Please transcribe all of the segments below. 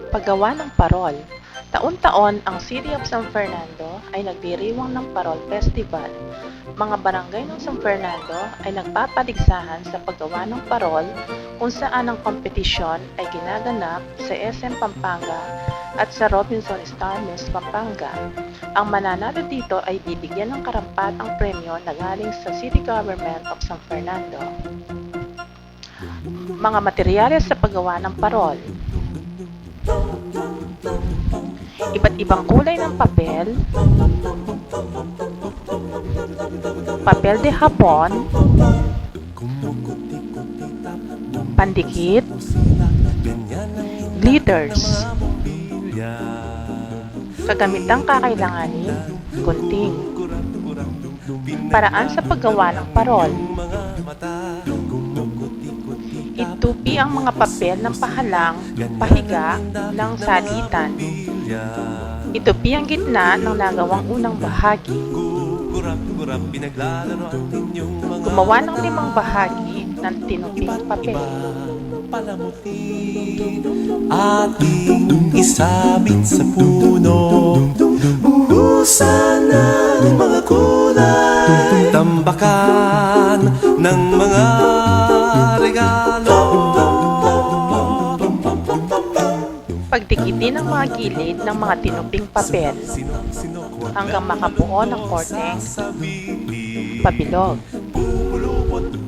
Paggawa ng parol. Taon-taon ang City of San Fernando ay nagdiriwang ng Parol Festival. Mga barangay ng San Fernando ay nagpapaligsahan sa paggawa ng parol kung saan ang kompetisyon ay ginaganap sa SM Pampanga at sa Robinson Star Mills Pampanga. Ang mananalo dito ay bibigyan ng karampatang premyo na galing sa City Government of San Fernando. Mga materyales sa paggawa ng parol. Iba't ibang kulay ng papel, papel de hapon, pandikit, glitters, kagamitang kakailanganin, gunting, paraan sa paggawa ng parol. Itupi ang mga papel ng pahalang pahiga ng salitan. Itupi ang gitna ng nagawang unang bahagi. Gumawa ng 5 bahagi ng tinuping papel. Ating isabit sa puno, buhusan ng mga kulay, tambakan ng mga regalo. Pagdikitin ang mga gilid ng mga tinuping papel hanggang makabuo ng korteng pabilog.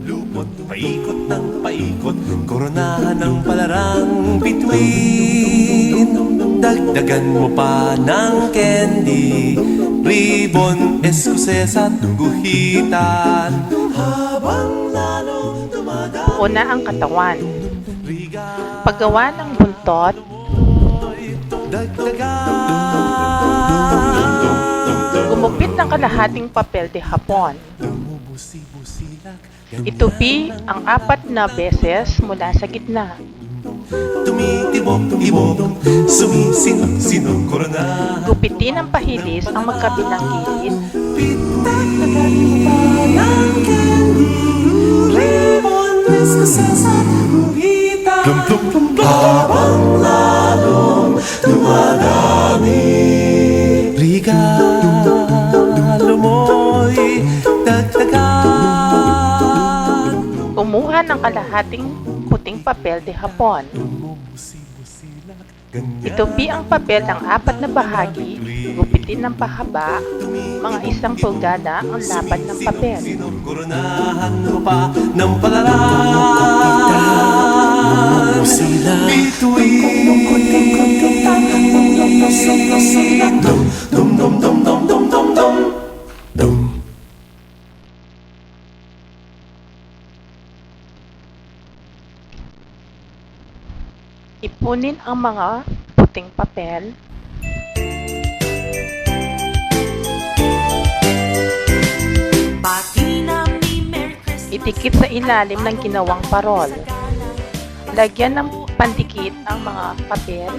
Lupot, paikot ng paikot, koronahan ng palarang bituin. Dagdagan mo pa ng candy, ribbon, eskuses at guhitan. Habang lalo dumadami, Una ang katawan. Paggawa ng buntot, gumupit ng kalahating papel de hapon. Itupi ang 4 na beses mula sa gitna. tumitibok-tibok, sumisinok-sinok, koronahan. Gupitin ng pahilis ang magkabilang gilid. Dagdagan mo pa ng candy, ribbon, eskuses at guhitan. Habang lalong dumadami, regalo mo'y dagdagan. Kumuha ng kalahating puting papel de hapon. Itupi ang papel ng 4 na bahagi, gupitin ng pahaba, mga 1 pulgada ang lapad ng papel. Koronahan mo pa ng palarang bituin. Dum dum dum dum dum dum dum dum dum. Ipunin ang mga puting papel. Idikit sa ilalim ng ginawang parol. Lagyan ng pandikit ang mga papel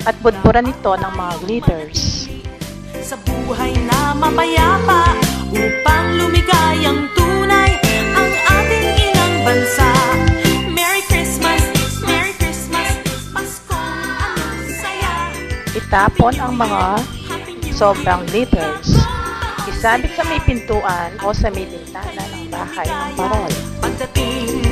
at budburan ito ng mga glitters. Sa buhay na mapayapa, upang lumigayang tunay ang ating inang bansa. Merry Christmas, Paskong anong saya. Itapon ang mga sobrang glitters. Isabit sa may pintuan o sa may bintana ng bahay ng parol. Pagdating